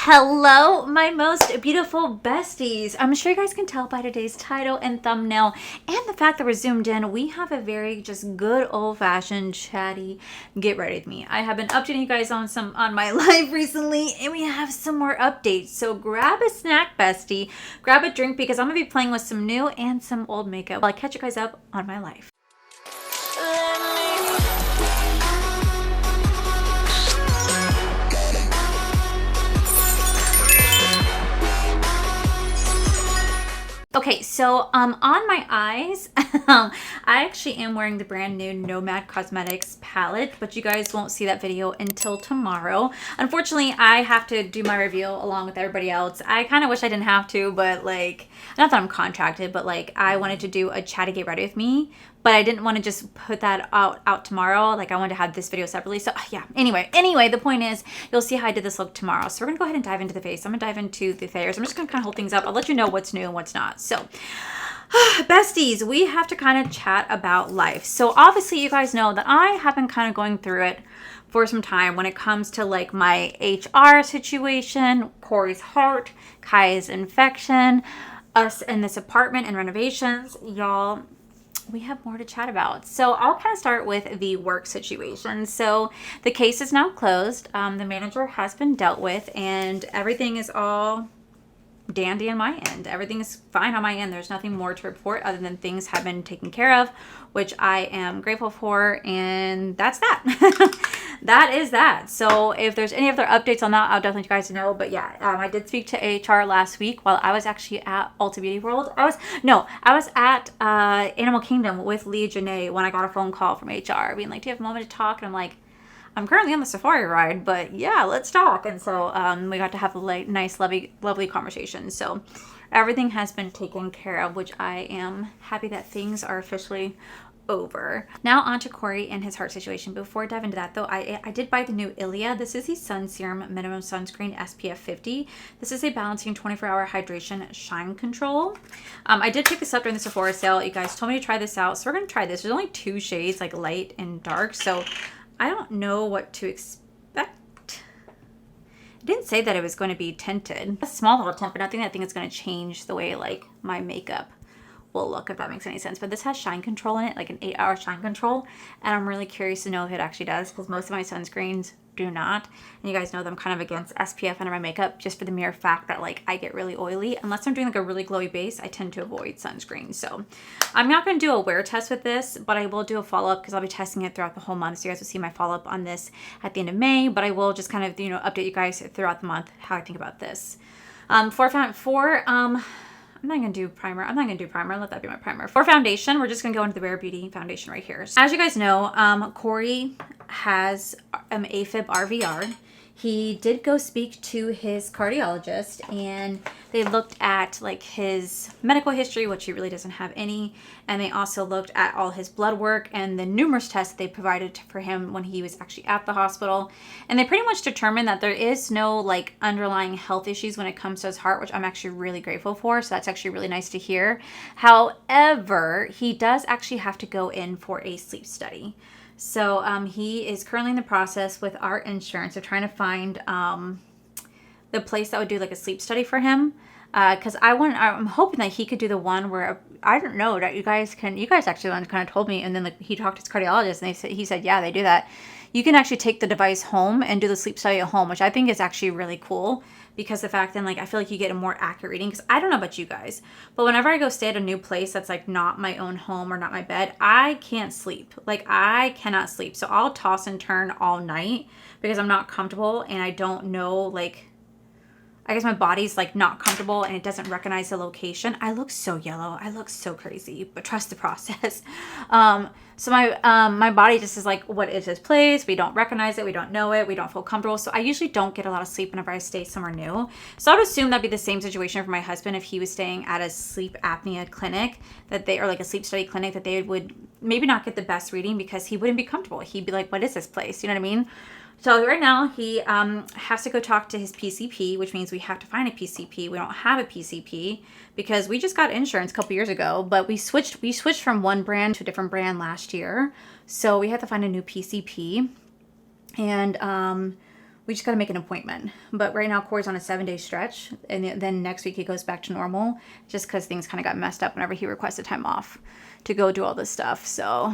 Hello, my most beautiful besties. I'm sure you guys can tell by today's title and thumbnail and the fact that we're zoomed in, we have a very just good old-fashioned chatty get ready with me. I have been updating you guys on my life recently, and we have some more updates. So grab a snack, bestie, grab a drink, because I'm gonna be playing with some new and some old makeup while I catch you guys up on my life. Okay, so on my eyes, I actually am wearing the brand new Nomad Cosmetics palette, but you guys won't see that video until tomorrow. Unfortunately, I have to do my reveal along with everybody else. I kind of wish I didn't have to, but like, not that I'm contracted, but like I wanted to do a chatty get ready with me, but I didn't want to just put that out tomorrow. Like I wanted to have this video separately. So yeah, anyway, the point is you'll see how I did this look tomorrow. So we're gonna go ahead and dive into the face. I'm gonna dive into the layers. I'm just gonna kind of hold things up. I'll let you know what's new and what's not. So besties, we have to kind of chat about life. So obviously you guys know that I have been kind of going through it for some time when it comes to like my HR situation, Corey's heart, Kai's infection, us in this apartment and renovations. Y'all, we have more to chat about. So I'll kind of start with the work situation. So the case is now closed. The manager has been dealt with and everything is all dandy on my end. Everything is fine on my end. There's nothing more to report other than things have been taken care of, which I am grateful for, and that's that. That is that. So if there's any other updates on that, I'll definitely let you guys know. But yeah, I did speak to HR last week while I was actually at Ulta Beauty World. I was at Animal Kingdom with Leah Janae when I got a phone call from HR being like, do you have a moment to talk? And I'm like, I'm currently on the safari ride, but yeah, let's talk. And so we got to have a nice, lovely conversation. So everything has been taken care of, which I am happy that things are officially over. Now on to Corey and his heart situation. Before I dive into that though, I did buy the new Ilia. This is the Sun Serum Minimum Sunscreen SPF 50. This is a balancing 24-hour hydration shine control. I did pick this up during the Sephora sale. You guys told me to try this out, so we're gonna try this. There's only 2 shades, like light and dark, so I don't know what to expect. It didn't say that it was going to be tinted. A small little tint, but nothing I think it's going to change the way like my makeup will look, if that makes any sense. But this has shine control in it, like an 8-hour shine control, and I'm really curious to know if it actually does, because most of my sunscreens do not. And you guys know that I'm kind of against SPF under my makeup just for the mere fact that like I get really oily. Unless I'm doing like a really glowy base, I tend to avoid sunscreen. So I'm not going to do a wear test with this, but I will do a follow-up because I'll be testing it throughout the whole month. So you guys will see my follow-up on this at the end of May, but I will just kind of, update you guys throughout the month how I think about this. I'm not going to do primer. Let that be my primer. For foundation, we're just going to go into the Rare Beauty foundation right here. So as you guys know, Corey has AFib RVR. He did go speak to his cardiologist and they looked at like his medical history, which he really doesn't have any. And they also looked at all his blood work and the numerous tests they provided for him when he was actually at the hospital. And they pretty much determined that there is no like underlying health issues when it comes to his heart, which I'm actually really grateful for. So that's actually really nice to hear. However, he does actually have to go in for a sleep study. So he is currently in the process with our insurance of trying to find the place that would do like a sleep study for him. Because I'm hoping that he could do the one where, I don't know, that you guys actually kind of told me, and then like, he talked to his cardiologist and he said, yeah, they do that. You can actually take the device home and do the sleep study at home, which I think is actually really cool. Because the fact then, like, I feel like you get a more accurate reading. Because I don't know about you guys, but whenever I go stay at a new place that's like not my own home or not my bed, I can't sleep. Like, I cannot sleep. So I'll toss and turn all night because I'm not comfortable and I don't know, like, I guess my body's like not comfortable and it doesn't recognize the location. I look so yellow. I look so crazy, but trust the process. So my body just is like, what is this place? We don't recognize it. We don't know it. We don't feel comfortable. So I usually don't get a lot of sleep whenever I stay somewhere new. So I would assume that'd be the same situation for my husband if he was staying at a sleep apnea clinic or like a sleep study clinic, that they would maybe not get the best reading because he wouldn't be comfortable. He'd be like, what is this place? You know what I mean? So right now he has to go talk to his PCP, which means we have to find a PCP. We don't have a PCP because we just got insurance a couple years ago, but we switched from one brand to a different brand last year. So we have to find a new PCP. And we just got to make an appointment. But right now Corey's on a 7-day stretch, and then next week he goes back to normal, just because things kind of got messed up whenever he requested time off to go do all this stuff. So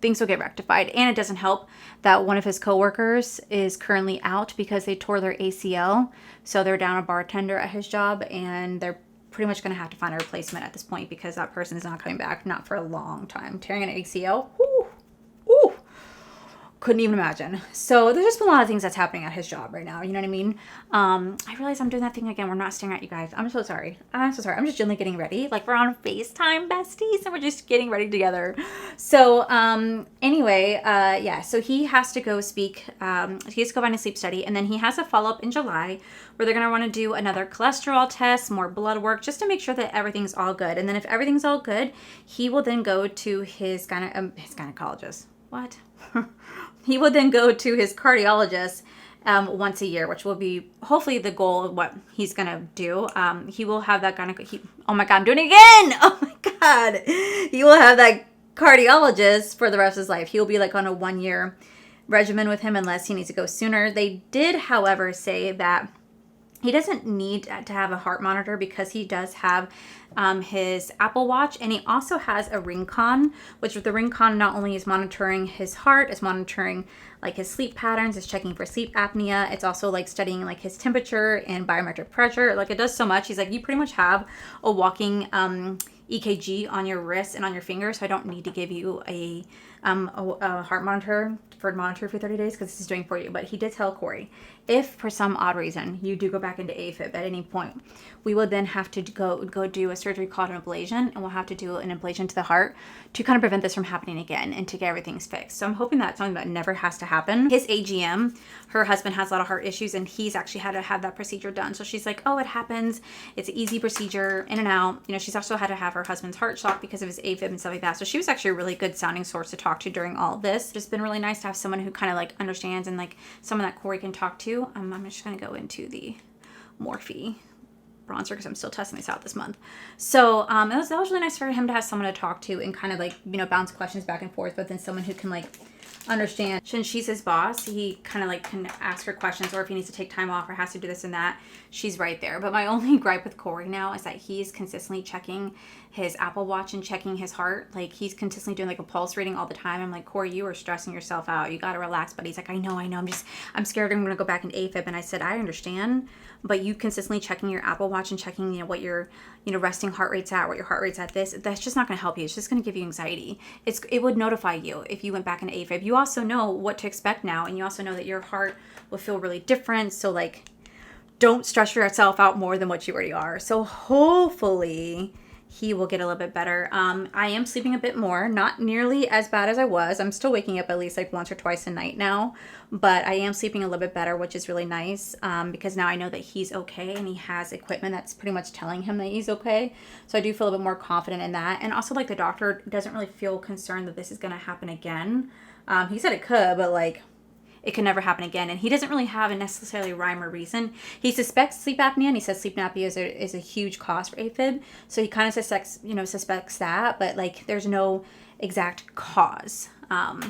things will get rectified. And it doesn't help that one of his coworkers is currently out because they tore their ACL. So they're down a bartender at his job, and they're pretty much going to have to find a replacement at this point because that person is not coming back, not for a long time. Tearing an ACL, whoo, whoo. Couldn't even imagine. So there's just a lot of things that's happening at his job right now. You know what I mean? I realize I'm doing that thing again. We're not staring at you guys. I'm so sorry. I'm so sorry. I'm just gently getting ready. Like we're on FaceTime, besties, and we're just getting ready together. So anyway, yeah. So he has to go speak. He has to go find a sleep study, and then he has a follow up in July where they're gonna want to do another cholesterol test, more blood work, just to make sure that everything's all good. And then if everything's all good, he will then go to his gynecologist. What? He will then go to his cardiologist once a year, which will be hopefully the goal of what he's going to do. He will have that oh my God, I'm doing it again. Oh my God. He will have that cardiologist for the rest of his life. He'll be like on a 1-year regimen with him unless he needs to go sooner. They did, however, say that he doesn't need to have a heart monitor because he does have his Apple Watch, and he also has a Ring-Con, which with the Ring-Con not only is monitoring his heart, it's monitoring like his sleep patterns, it's checking for sleep apnea, it's also like studying like his temperature and biometric pressure. Like it does so much. He's like, you pretty much have a walking EKG on your wrist and on your finger, so I don't need to give you a heart monitor for 30 days because this is doing for you. But he did tell Corey, if for some odd reason you do go back into AFib at any point, we will then have to go do a surgery called an ablation, and we'll have to do an ablation to the heart to kind of prevent this from happening again and to get everything fixed. So I'm hoping that's something that never has to happen. His AGM, her husband has a lot of heart issues, and he's actually had to have that procedure done. So she's like, oh, it happens. It's an easy procedure, in and out. You know, she's also had to have her husband's heart shocked because of his AFib and stuff like that. So she was actually a really good sounding source to talk to during all of this. It's been really nice to have someone who kind of like understands and like someone that Corey can talk to. I'm just going to go into the Morphe bronzer because I'm still testing this out this month. So that was really nice for him to have someone to talk to and kind of like, you know, bounce questions back and forth, but then someone who can like understand. Since she's his boss, he kind of like can ask her questions, or if he needs to take time off or has to do this and that, she's right there. But my only gripe with Corey now is that he's consistently checking his Apple Watch and checking his heart. Like he's consistently doing like a pulse reading all the time. I'm like, Corey, you are stressing yourself out. You got to relax. But he's like, I know. I'm scared I'm going to go back in AFib. And I said, I understand, but you consistently checking your Apple Watch and checking, you know, what your, you know, resting heart rate's at, what your heart rate's at, that's just not going to help you. It's just going to give you anxiety. It would notify you if you went back into AFib. You also know what to expect now, and you also know that your heart will feel really different. So like, don't stress yourself out more than what you already are. So hopefully he will get a little bit better. I am sleeping a bit more, not nearly as bad as I was. I'm still waking up at least like once or twice a night now, but I am sleeping a little bit better, which is really nice because now I know that he's okay and he has equipment that's pretty much telling him that he's okay. So I do feel a bit more confident in that. And also like the doctor doesn't really feel concerned that this is going to happen again. He said it could, but like it can never happen again. And he doesn't really have a necessarily rhyme or reason. He suspects sleep apnea, and he says sleep apnea is a huge cause for AFib. So he kind of suspects that, but like there's no exact cause. So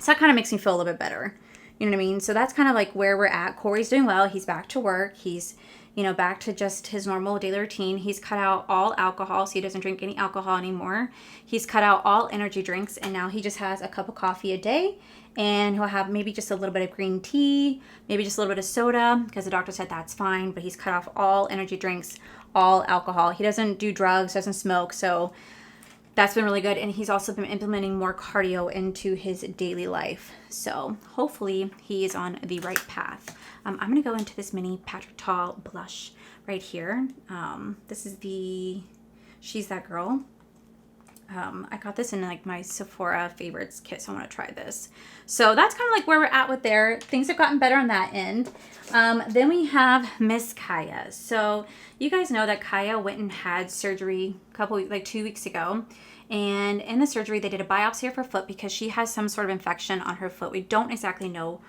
that kind of makes me feel a little bit better. You know what I mean? So that's kind of like where we're at. Corey's doing well. He's back to work. He's, you know, back to just his normal daily routine. He's cut out all alcohol, so he doesn't drink any alcohol anymore. He's cut out all energy drinks, and now he just has a cup of coffee a day. And he'll have maybe just a little bit of green tea, maybe just a little bit of soda, because the doctor said that's fine, but he's cut off all energy drinks, all alcohol. He doesn't do drugs, doesn't smoke, so that's been really good. And he's also been implementing more cardio into his daily life. So hopefully he is on the right path. I'm going to go into this mini Patrick Ta blush right here. This is the She's That Girl. I got this in like my Sephora favorites kit, so I want to try this. So that's kind of like where we're at with there. Things have gotten better on that end. Then we have Miss Kaya. So you guys know that Kaya went and had surgery 2 weeks ago. And in the surgery, they did a biopsy of her foot because she has some sort of infection on her foot. We don't exactly know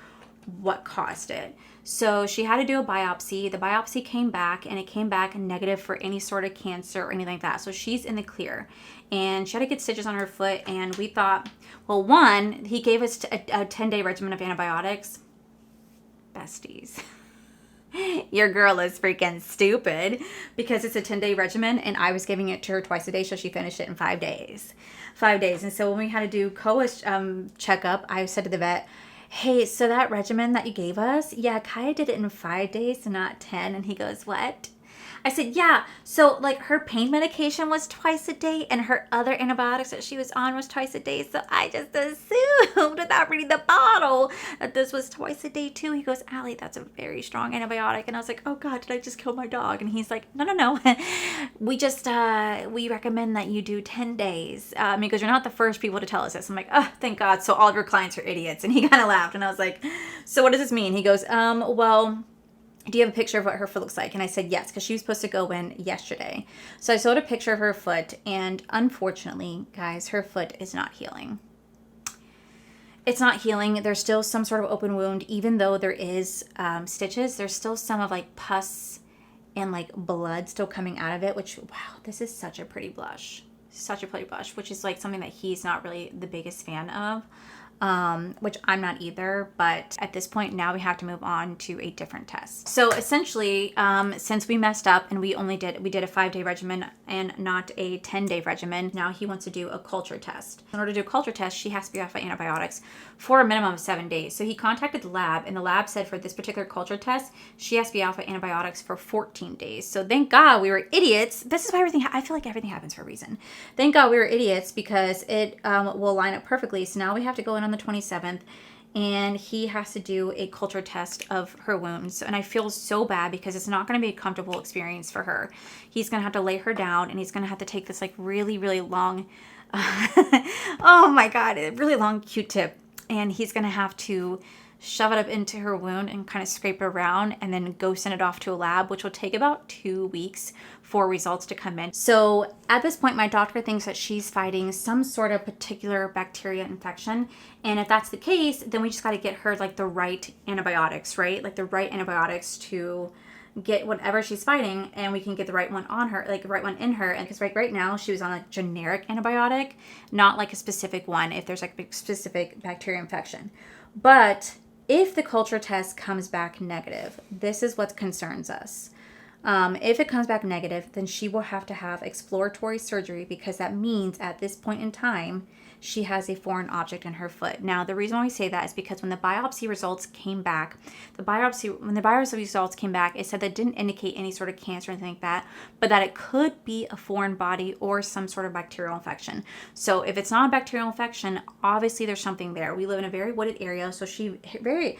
what caused it. So she had to do a biopsy. The biopsy came back, and it came back negative for any sort of cancer or anything like that. So she's in the clear, and she had to get stitches on her foot. And we thought, well, one, he gave us a 10-day regimen of antibiotics. Besties. Your girl is freaking stupid because it's a 10-day regimen and I was giving it to her twice a day, so she finished it in 5 days. 5 days. And so when we had to do Koa's checkup, I said to the vet, hey, so that regimen that you gave us, yeah, Kaya did it in 5 days, not 10. And he goes, what? I said, yeah, so like her pain medication was twice a day and her other antibiotics that she was on was twice a day. So I just assumed without reading the bottle that this was twice a day too. He goes, Allie, that's a very strong antibiotic. And I was like, oh God, did I just kill my dog? And he's like, no. We just, we recommend that you do 10 days. Because you're not the first people to tell us this. I'm like, oh, thank God. So all of your clients are idiots. And he kind of laughed and I was like, so what does this mean? He goes, well, do you have a picture of what her foot looks like? And I said, yes, because she was supposed to go in yesterday. So I showed a picture of her foot, and unfortunately, guys, her foot is not healing. It's not healing. There's still some sort of open wound, even though there is stitches. There's still some of like pus and like blood still coming out of it, which, wow, this is such a pretty blush. Such a pretty blush, which is like something that he's not really the biggest fan of. Which I'm not either, but at this point now we have to move on to a different test. So essentially, since we messed up and we did a 5-day regimen and not a 10-day regimen, now he wants to do a culture test. In order to do a culture test, she has to be off of antibiotics for a minimum of 7 days. So he contacted the lab and the lab said for this particular culture test, she has to be off of antibiotics for 14 days. So thank God we were idiots. This is why I feel like everything happens for a reason. Thank God we were idiots because it will line up perfectly. So now we have to go in on the 27th and he has to do a culture test of her wounds, and I feel so bad because it's not going to be a comfortable experience for her. He's going to have to lay her down and he's going to have to take this like really long oh my God, a really long Q-tip, and he's going to have to shove it up into her wound and kind of scrape it around and then go send it off to a lab, which will take about 2 weeks for results to come in. So at this point, my doctor thinks that she's fighting some sort of particular bacteria infection. And if that's the case, then we just got to get her like the right antibiotics, right? Like the right antibiotics to get whatever she's fighting, and we can get the right one on her, like the right one in her. And because right now she was on a generic antibiotic, not like a specific one if there's like a specific bacteria infection. But if the culture test comes back negative, this is what concerns us. If it comes back negative, then she will have to have exploratory surgery because that means at this point in time, she has a foreign object in her foot. Now, the reason why we say that is because when the biopsy results came back, when the biopsy results came back, it said that didn't indicate any sort of cancer or anything like that, but that it could be a foreign body or some sort of bacterial infection. So if it's not a bacterial infection, obviously there's something there. We live in a very wooded area, so she very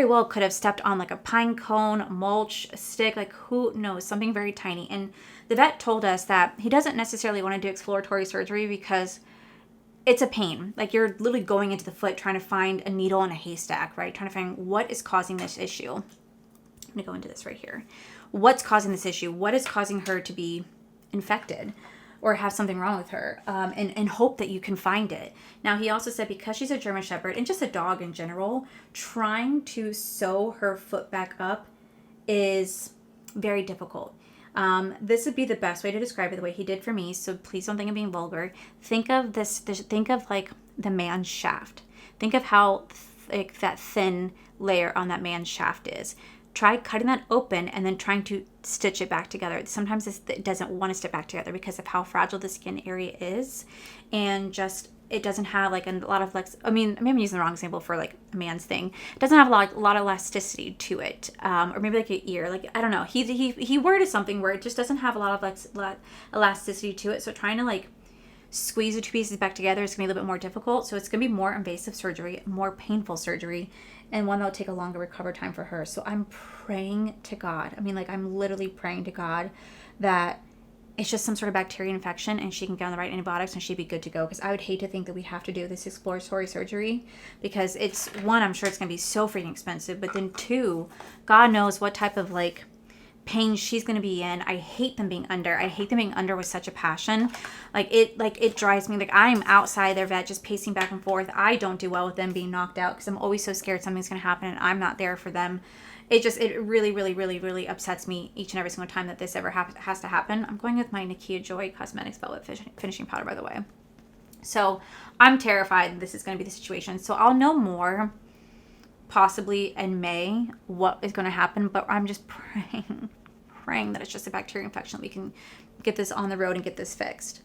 well could have stepped on like a pine cone, mulch, a stick, like who knows, something very tiny. And the vet told us that he doesn't necessarily want to do exploratory surgery because it's a pain. Like you're literally going into the foot trying to find a needle in a haystack, right? Trying to find what is causing this issue. I'm going to go into this right here. What's causing this issue? What is causing her to be infected or have something wrong with her, and hope that you can find it. Now, he also said because she's a German Shepherd and just a dog in general, trying to sew her foot back up is very difficult. This would be the best way to describe it the way he did for me. So please don't think I'm being vulgar. Think of think of like the man's shaft. Think of how like that thin layer on that man's shaft is. Try cutting that open and then trying to stitch it back together. Sometimes it doesn't want to stick back together because of how fragile the skin area is, and just it doesn't have like a lot of maybe I'm using the wrong example for like a man's thing. It doesn't have a lot of elasticity to it, or maybe like an ear. Like I don't know. He worded something where it just doesn't have a lot of elasticity to it. So trying to like squeeze the two pieces back together is gonna be a little bit more difficult. So it's gonna be more invasive surgery, more painful surgery, and one that will take a longer recovery time for her. So I'm praying to God. I mean, like I'm literally praying to God that it's just some sort of bacteria infection and she can get on the right antibiotics and she'd be good to go. Because I would hate to think that we have to do this exploratory surgery because it's, one, I'm sure it's going to be so freaking expensive. But then two, God knows what type of like pain she's going to be in. I hate them being under. I hate them being under with such a passion. It drives me. Like I'm outside their vet just pacing back and forth. I don't do well with them being knocked out because I'm always so scared something's going to happen and I'm not there for them. It really upsets me each and every single time that this ever has to happen. I'm going with my Nakia Joy Cosmetics Velvet Finishing Powder, by the way. So I'm terrified this is going to be the situation. So I'll know more possibly in May what is going to happen, but I'm just praying that it's just a bacteria infection, that we can get this on the road and get this fixed.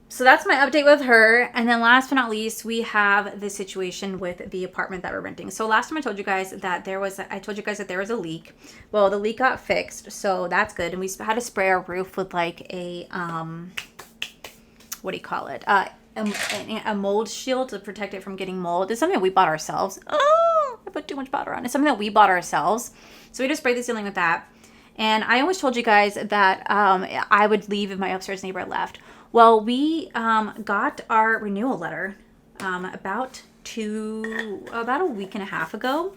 So that's my update with her. And then last but not least, we have the situation with the apartment that we're renting. So last time I told you guys that there was a leak. Well, the leak got fixed, so that's good. And we had to spray our roof with like a, what do you call it? A mold shield to protect it from getting mold. It's something that we bought ourselves. Oh, I put too much powder on. It's something that we bought ourselves. So we just sprayed the ceiling with that. And I always told you guys that I would leave if my upstairs neighbor left. Well, we got our renewal letter about a week and a half ago.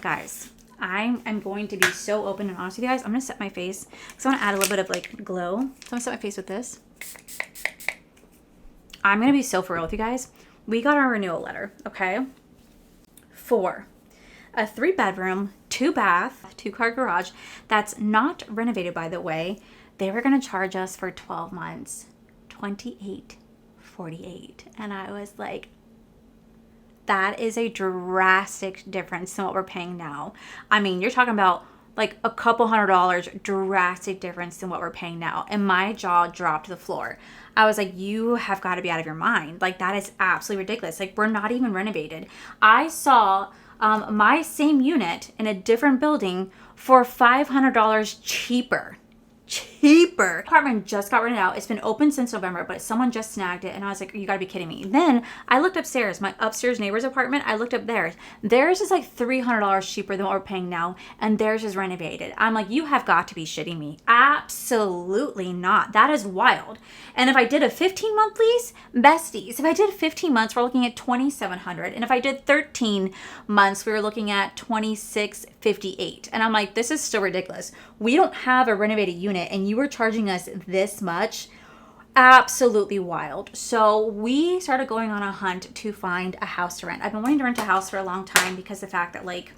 Guys, I'm going to be so open and honest with you guys. I'm going to set my face because I want to add a little bit of like glow. So I'm going to set my face with this. I'm going to be so for real with you guys. We got our renewal letter, okay? For a 3-bedroom, 2-bath, 2-car garage that's not renovated, by the way. They were going to charge us for 12 months, $28.48. And I was like, that is a drastic difference than what we're paying now. I mean, you're talking about like a couple $100, drastic difference than what we're paying now. And my jaw dropped to the floor. I was like, you have got to be out of your mind. Like, that is absolutely ridiculous. Like, we're not even renovated. I saw my same unit in a different building for $500 cheaper. Apartment just got rented out. It's been open since November, but someone just snagged it, and I was like, you gotta be kidding me. Then I looked upstairs, my upstairs neighbor's apartment. I looked up theirs. Theirs is like $300 cheaper than what we're paying now, and theirs is renovated. I'm like, you have got to be shitting me. Absolutely not. That is wild. And if I did a 15-month lease, besties, if I did 15 months, we're looking at $2,700, and if I did 13 months, we were looking at $2,658. And I'm like, this is still ridiculous. We don't have a renovated unit, and you were charging us this much. Absolutely wild. So we started going on a hunt to find a house to rent. I've been wanting to rent a house for a long time because the fact that like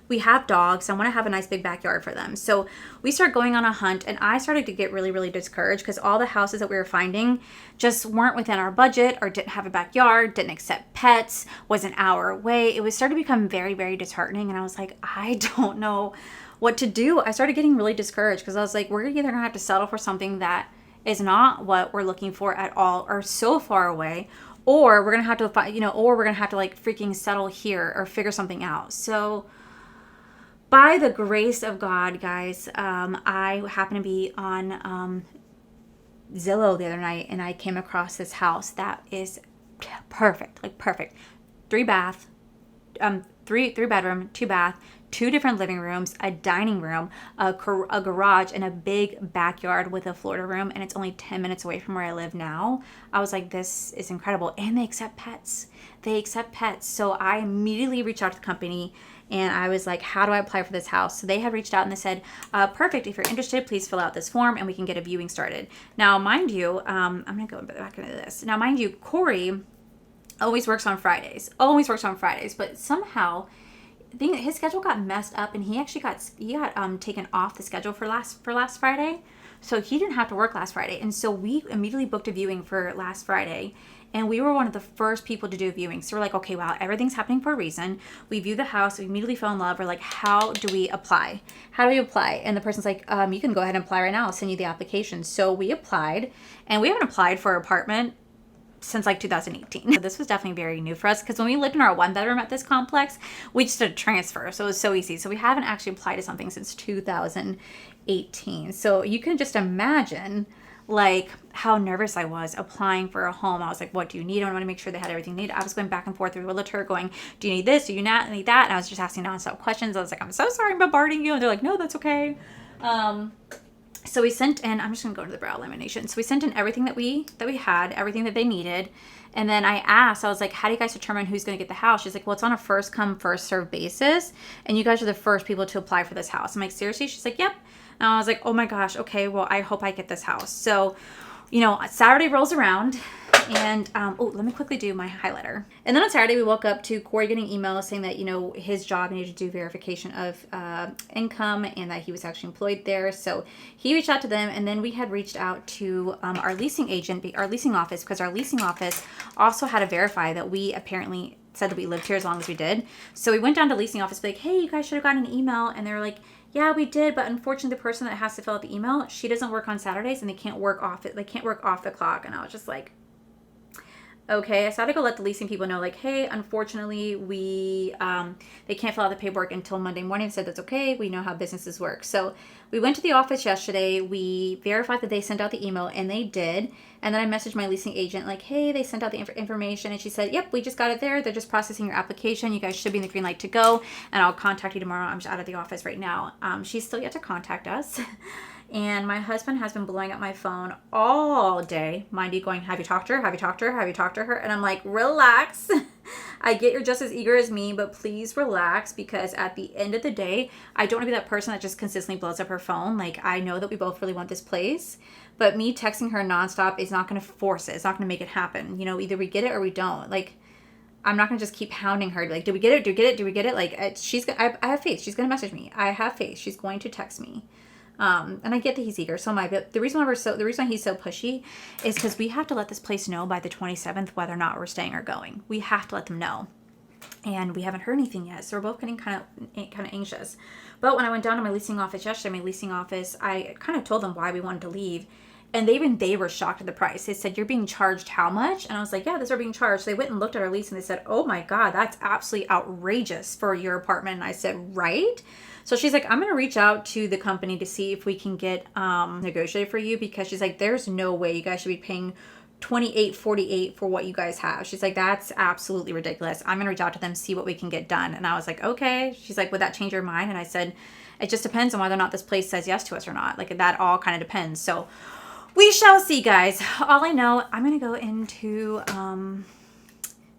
we have dogs. I want to have a nice big backyard for them. So we started going on a hunt, and I started to get really, really discouraged because all the houses that we were finding just weren't within our budget or didn't have a backyard, didn't accept pets, was an hour away. It was starting to become very, very disheartening. And I was like, I don't know what to do. I started getting really discouraged because I was like, we're either going to have to settle for something that is not what we're looking for at all or so far away, or we're going to have to find, or we're going to have to like freaking settle here or figure something out. So by the grace of God, guys, I happened to be on Zillow the other night, and I came across this house that is perfect, like perfect. 3-bath, 3-bedroom, 2-bath, 2 different living rooms, a dining room, a garage, and a big backyard with a Florida room, and it's only 10 minutes away from where I live now. I was like, this is incredible. And they accept pets. So I immediately reached out to the company, and I was like, how do I apply for this house? So they had reached out and they said, perfect. If you're interested, please fill out this form and we can get a viewing started. Now, mind you, I'm going to go back into this. Now, mind you, Corey always works on Fridays, but somehow his schedule got messed up, and he actually got taken off the schedule for last Friday. So he didn't have to work last Friday. And so we immediately booked a viewing for last Friday. And we were one of the first people to do a viewing. So we're like, okay, wow, everything's happening for a reason. We view the house. We immediately fell in love. We're like, how do we apply? And the person's like, you can go ahead and apply right now. I'll send you the application. So we applied, and we haven't applied for an apartment since like 2018. So this was definitely very new for us because when we lived in our 1-bedroom at this complex, we just did a transfer. So it was so easy. So we haven't actually applied to something since 2018. So you can just imagine like how nervous I was applying for a home. I was like, what do you need? I want to make sure they had everything needed. I was going back and forth with a realtor going, do you need this? Do you not need that? And I was just asking nonstop questions. I was like, I'm so sorry I'm bombarding you. And they're like, no, that's okay. So we sent in, I'm just going to go to the brow lamination. So we sent in everything that we had, everything that they needed. And then I asked, I was like, how do you guys determine who's going to get the house? She's like, well, it's on a first come, first serve basis. And you guys are the first people to apply for this house. I'm like, seriously? She's like, yep. And I was like, oh my gosh, okay, well, I hope I get this house. So, Saturday rolls around, and let me quickly do my highlighter. And then on Saturday, we woke up to Corey getting emails saying that, his job needed to do verification of income and that he was actually employed there. So he reached out to them, and then we had reached out to our leasing agent, our leasing office, because our leasing office also had to verify that we apparently said that we lived here as long as we did. So we went down to the leasing office, like, hey, you guys should have gotten an email. And they were like, yeah, we did, but unfortunately the person that has to fill out the email, she doesn't work on Saturdays and they can't work off it. They can't work off the clock. And I was just like, okay. So I had to go let the leasing people know, like, hey, unfortunately they can't fill out the paperwork until Monday morning. I said, that's okay. We know how businesses work. So we went to the office yesterday. We verified that they sent out the email, and they did. And then I messaged my leasing agent, like, hey, they sent out the information. And she said, yep, we just got it there. They're just processing your application. You guys should be in the green light to go. And I'll contact you tomorrow. I'm just out of the office right now. She's still yet to contact us. And my husband has been blowing up my phone all day. Mind you, going, have you talked to her? Have you talked to her? Have you talked to her? And I'm like, relax. I get you're just as eager as me, but please relax, because at the end of the day, I don't want to be that person that just consistently blows up her phone. Like, I know that we both really want this place, but me texting her nonstop is not going to force it. It's not going to make it happen. You know, either we get it or we don't. Like, I'm not going to just keep hounding her. Like, did we get it? Did we get it? Did we get it? Like, I have faith. She's going to message me. I have faith. She's going to text me. And I get that he's eager, so am I. But the reason why he's so pushy is because we have to let this place know by the 27th whether or not we're staying or going. We have to let them know, and we haven't heard anything yet, so we're both getting kind of anxious. But when I went down to my leasing office yesterday, I kind of told them why we wanted to leave, and they were shocked at the price. They said, "You're being charged how much?" And I was like, "Yeah, this are being charged." So they went and looked at our lease, and they said, "Oh my God, that's absolutely outrageous for your apartment." And I said, "Right." So she's like, I'm going to reach out to the company to see if we can get negotiated for you, because she's like, there's no way you guys should be paying $28.48 for what you guys have. She's like, that's absolutely ridiculous. I'm going to reach out to them, see what we can get done. And I was like, okay. She's like, would that change your mind? And I said, it just depends on whether or not this place says yes to us or not. Like, that all kind of depends. So we shall see, guys. All I know, I'm going to go into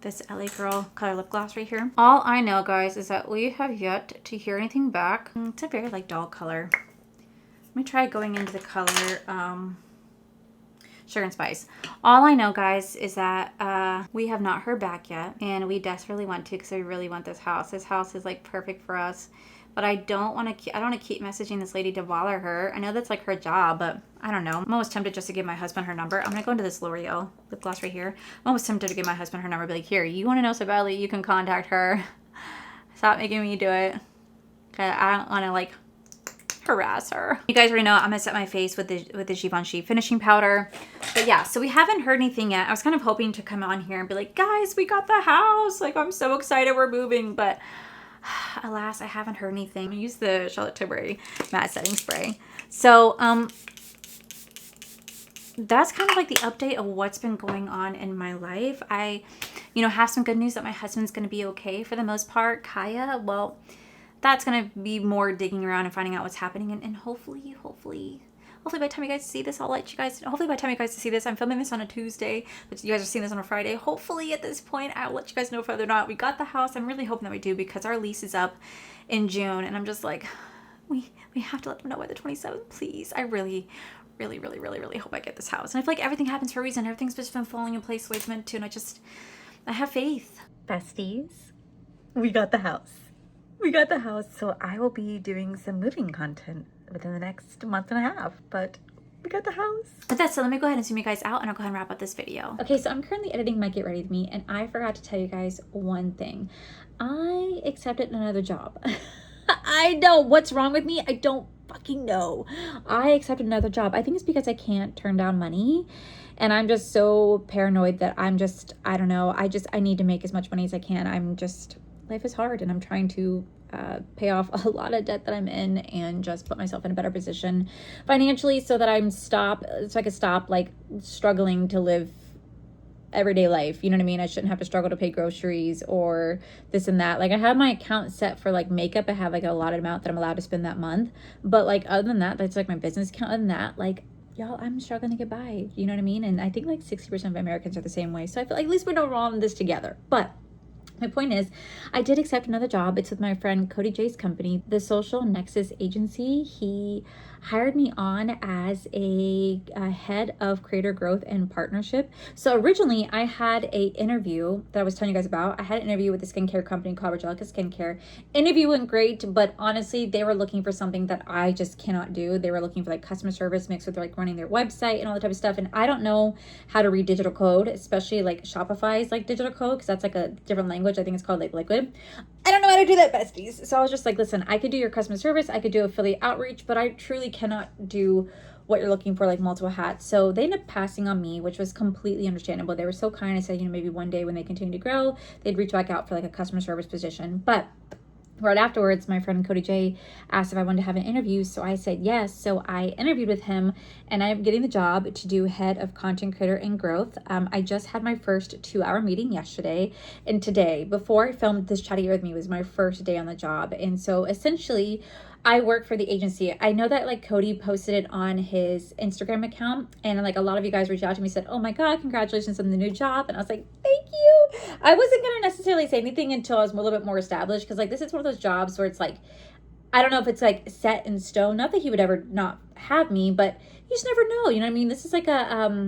this LA Girl color lip gloss right here. All I know, guys, is that we have yet to hear anything back. It's a very like dull color. Let me try going into the color Sugar and Spice. All I know, guys, is that we have not heard back yet, and we desperately want to, because we really want this house. This house is like perfect for us. But I don't want to keep messaging this lady to bother her. I know that's like her job, but I don't know. I'm almost tempted just to give my husband her number. I'm going to go into this L'Oreal lip gloss right here. I'm almost tempted to give my husband her number. Be like, here, you want to know so badly, you can contact her. Stop making me do it. Okay, I don't want to like harass her. You guys already know I'm going to set my face with the Givenchy finishing powder. But yeah, so we haven't heard anything yet. I was kind of hoping to come on here and be like, guys, we got the house. Like, I'm so excited we're moving. But alas, I haven't heard anything. I use the Charlotte Tilbury matte setting spray. So that's kind of like the update of what's been going on in my life. I, have some good news that my husband's going to be okay for the most part. Kaya, well, that's going to be more digging around and finding out what's happening. And hopefully by the time you guys see this, hopefully by the time you guys see this, I'm filming this on a Tuesday, but you guys are seeing this on a Friday. Hopefully at this point, I'll let you guys know whether or not we got the house. I'm really hoping that we do, because our lease is up in June, and I'm just like, we have to let them know by the 27th, please. I really hope I get this house. And I feel like everything happens for a reason. Everything's just been falling in place the way it's meant to, and I have faith. Besties, we got the house. So I will be doing some moving content within the next month and a half, but we got the house. But that's it. Let me go ahead and zoom you guys out, and I'll go ahead and wrap up this video. Okay, so I'm currently editing my Get Ready With Me, and I forgot to tell you guys one thing. I accepted another job. I know what's wrong with me. I don't fucking know. I accepted another job. I think it's because I can't turn down money, and I'm just so paranoid that I don't know. I need to make as much money as I can. Life is hard, and I'm trying to pay off a lot of debt that I'm in, and just put myself in a better position financially, so that I can stop like struggling to live everyday life. You know what I mean? I shouldn't have to struggle to pay groceries or this and that. Like, I have my account set for like makeup. I have like a allotted amount that I'm allowed to spend that month. But like, other than that, that's like my business account. Other than that, like, y'all, I'm struggling to get by. You know what I mean? And I think like 60% of Americans are the same way. So I feel like at least we're not all in this together. But my point is, I did accept another job. It's with my friend Cody J's company, the Social Nexus Agency. He hired me on as a head of creator growth and partnership. So originally I had a interview that I was telling you guys about. I had an interview with a skincare company called Angelica Skincare. Interview went great, but honestly, they were looking for something that I just cannot do. They were looking for like customer service mixed with like running their website and all that type of stuff. And I don't know how to read digital code, especially like Shopify's like digital code, because that's like a different language language. I think it's called like liquid. I don't know how to do that, besties. So I was just like, listen, I could do your customer service, I could do affiliate outreach, but I truly cannot do what you're looking for, like multiple hats. So they ended up passing on me, which was completely understandable. They were so kind. I said, you know, maybe one day when they continue to grow, they'd reach back out for like a customer service position. But right afterwards, my friend Cody J asked if I wanted to have an interview. So I said yes. So I interviewed with him, and I'm getting the job to do head of content creator and growth. I just had my first 2-hour meeting yesterday, and today, before I filmed this chatty with me, was my first day on the job. And so essentially, I work for the agency. I know that like Cody posted it on his Instagram account, and like a lot of you guys reached out to me and said, oh my God, congratulations on the new job. And I was like, thank you. I wasn't going to necessarily say anything until I was a little bit more established, because like this is one of those jobs where it's like, I don't know if it's like set in stone. Not that he would ever not have me, but you just never know. You know what I mean? This is like a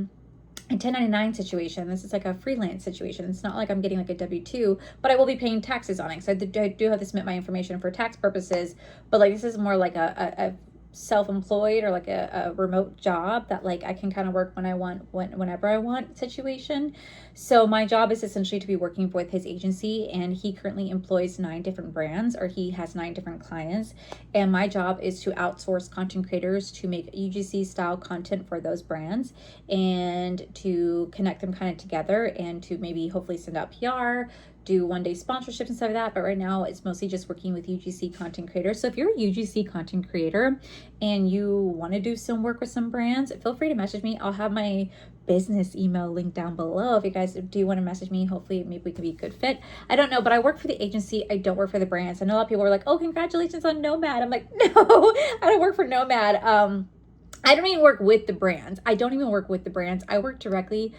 1099 situation. This is like a freelance situation. It's not like I'm getting like a W-2, but I will be paying taxes on it. So I do have to submit my information for tax purposes, but like this is more like a self-employed or like a remote job that like I can kind of work when I want, whenever I want situation. So my job is essentially to be working with his agency, and he currently employs 9 different brands, or he has 9 different clients. And my job is to outsource content creators to make UGC style content for those brands, and to connect them kind of together, and to maybe hopefully send out PR, do one-day sponsorships and stuff like that. But right now it's mostly just working with UGC content creators. So if you're a UGC content creator and you want to do some work with some brands, feel free to message me. I'll have my business email link down below if you guys do want to message me. Hopefully maybe we could be a good fit. I don't know, but I work for the agency. I don't work for the brands. I know a lot of people are like, oh, congratulations on Nomad. I'm like, no, I don't work for Nomad. I don't even work with the brands. I work directly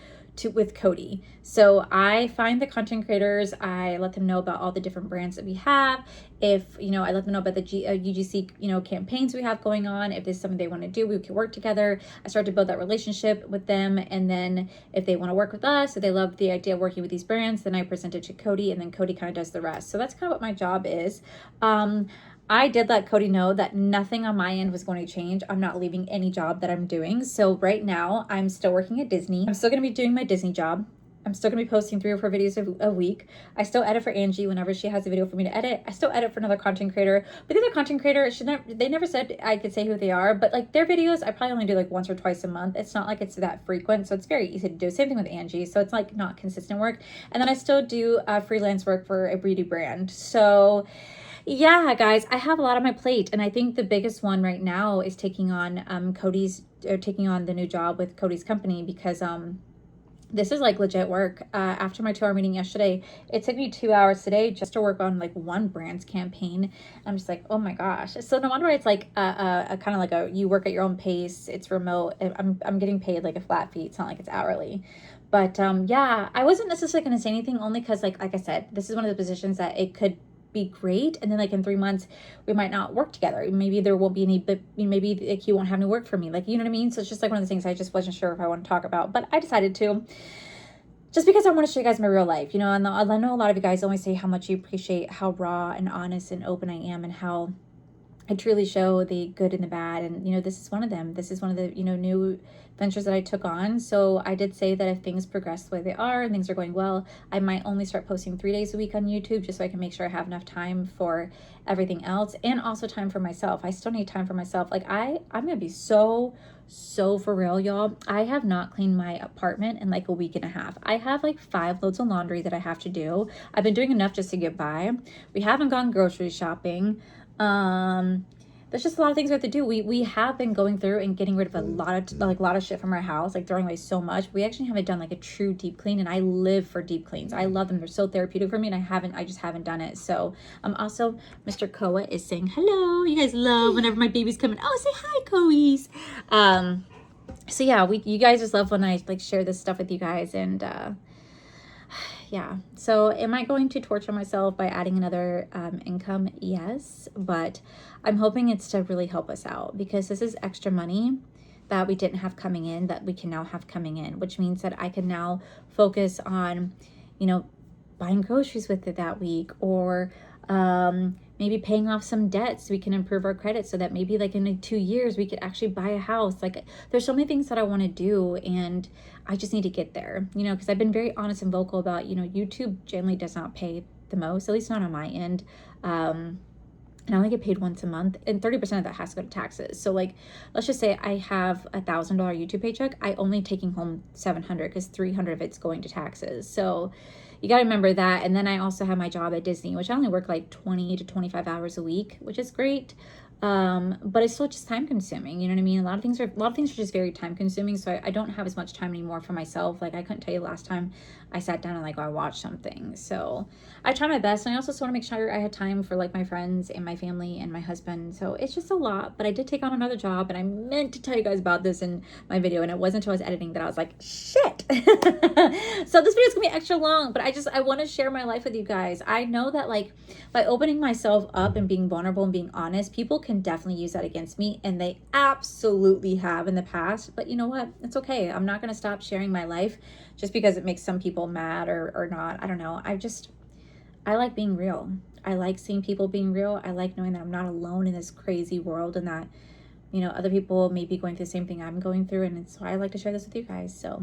with Cody. So I find the content creators, I let them know about all the different brands that we have. If, you know, I let them know about the UGC, you know, campaigns we have going on. If there's something they want to do, we can work together. I start to build that relationship with them. And then if they want to work with us, if they love the idea of working with these brands, then I present it to Cody, and then Cody kind of does the rest. So that's kind of what my job is. I did let Cody know that nothing on my end was going to change. I'm not leaving any job that I'm doing. So right now I'm still working at Disney. I'm still going to be doing my Disney job. I'm still going to be posting 3 or 4 videos a week. I still edit for Angie whenever she has a video for me to edit. I still edit for another content creator. But the other content creator, they never said I could say who they are. But like their videos, I probably only do like once or twice a month. It's not like it's that frequent. So it's very easy to do. Same thing with Angie. So it's like not consistent work. And then I still do freelance work for a beauty brand. So yeah, guys, I have a lot on my plate, and I think the biggest one right now is taking on taking on the new job with Cody's company, because this is like legit work. After my 2-hour meeting yesterday, it took me 2 hours today just to work on like one brand's campaign. I'm just like, oh my gosh. So no wonder it's like a kind of like you work at your own pace. It's remote. I'm getting paid like a flat fee. It's not like it's hourly. But yeah, I wasn't necessarily going to say anything, only because like I said, this is one of the positions that it could be great, and then like in 3 months we might not work together. Maybe there won't be any, but maybe like you won't have any work for me, like, you know what I mean? So it's just like one of the things I just wasn't sure if I want to talk about, but I decided to, just because I want to show you guys my real life, you know. And I know a lot of you guys always say how much you appreciate how raw and honest and open I am, and how I truly show the good and the bad. And, you know, this is one of them. This is one of the, you know, new ventures that I took on. So I did say that if things progress the way they are and things are going well, I might only start posting 3 days a week on YouTube, just so I can make sure I have enough time for everything else, and also time for myself. I still need time for myself. Like I'm going to be so for real, y'all. I have not cleaned my apartment in like a week and a half. I have like 5 loads of laundry that I have to do. I've been doing enough just to get by. We haven't gone grocery shopping. There's just a lot of things we have to do. We have been going through and getting rid of a lot of shit from our house, like throwing away so much. We actually haven't done like a true deep clean, and I live for deep cleans. I love them. They're so therapeutic for me, and I just haven't done it. So also Mr. Koa is saying hello. You guys love whenever my babies come in. Oh, say hi, Koes. So yeah, you guys just love when I like share this stuff with you guys. And yeah, so am I going to torture myself by adding another income? Yes, but I'm hoping it's to really help us out, because this is extra money that we didn't have coming in that we can now have coming in, which means that I can now focus on, you know, buying groceries with it that week, or maybe paying off some debts so we can improve our credit, so that maybe like in like 2 years we could actually buy a house. Like there's so many things that I want to do, and I just need to get there, you know, because I've been very honest and vocal about, you know, YouTube generally does not pay the most, at least not on my end. And I only get paid once a month, and 30% of that has to go to taxes. So like, let's just say I have $1,000 YouTube paycheck. I only taking home 700 because 300 of it's going to taxes. So you got to remember that. And then I also have my job at Disney, which I only work like 20 to 25 hours a week, which is great. But it's still just time consuming. You know what I mean? A lot of things are just very time consuming. So I don't have as much time anymore for myself. Like I couldn't tell you last time I sat down and like I watched something. So I try my best. And I also just want to make sure I had time for like my friends and my family and my husband. So it's just a lot, but I did take on another job, and I meant to tell you guys about this in my video. And it wasn't until I was editing that I was like, shit. So this video is gonna be extra long, but I want to share my life with you guys. I know that like by opening myself up and being vulnerable and being honest, people can definitely use that against me, and they absolutely have in the past. But you know what? It's okay. I'm not going to stop sharing my life just because it makes some people mad or not. I don't know. I like being real. I like seeing people being real. I like knowing that I'm not alone in this crazy world, and that, you know, other people may be going through the same thing I'm going through. And it's why I like to share this with you guys. So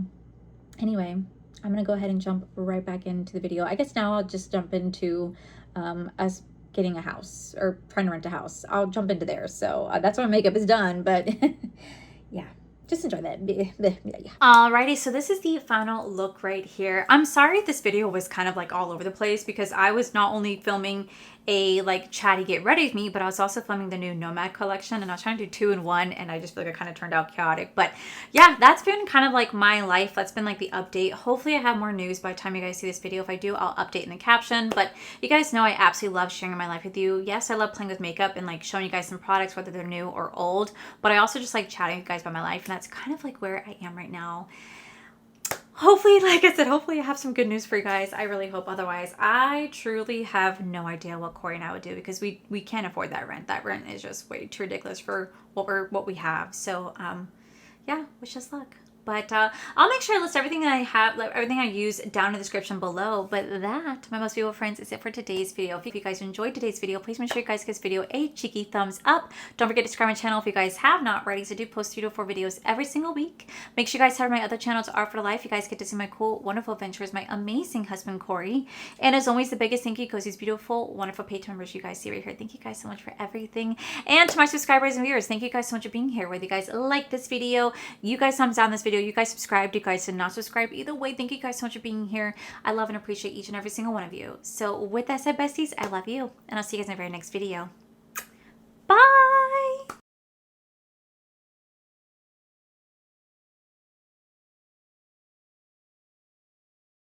anyway, I'm going to go ahead and jump right back into the video. I guess now I'll just jump into us getting a house, or trying to rent a house. I'll jump into there. So that's why my makeup is done, but yeah, just enjoy that. Yeah. Alrighty, so this is the final look right here. I'm sorry if this video was kind of like all over the place, because I was not only filming a like chatty get ready with me, but I was also filming the new Nomad collection, and I was trying to do 2 in 1, and I just feel like it kind of turned out chaotic. But yeah, that's been kind of like my life. That's been like the update. Hopefully I have more news by the time you guys see this video. If I do, I'll update in the caption. But you guys know I absolutely love sharing my life with you. Yes, I love playing with makeup and like showing you guys some products, whether they're new or old, but I also just like chatting with you guys about my life, and that's kind of like where I am right now. Hopefully, like I said, hopefully I have some good news for you guys. I really hope. Otherwise, I truly have no idea what Corey and I would do, because we can't afford that rent. That rent is just way too ridiculous for what we have. So yeah, wish us luck. But I'll make sure I list everything that I have, like, everything I use, down in the description below. But that, my most beautiful friends, is it for today's video. If you guys enjoyed today's video, please make sure you guys give this video a cheeky thumbs up. Don't forget to subscribe to my channel if you guys have not already. So I do post 3 to 4 videos every single week. Make sure you guys have my other channels, Art for Life. You guys get to see my cool, wonderful adventures, my amazing husband, Corey. And as always, the biggest thank you goes to these beautiful, wonderful Patreon members you guys see right here. Thank you guys so much for everything. And to my subscribers and viewers, thank you guys so much for being here. Whether you guys like this video, you guys thumbs down this video, you guys subscribe, you guys did not subscribe, either way, thank you guys so much for being here. I love and appreciate each and every single one of you. So with that said, besties, I love you, and I'll see you guys in my very next video.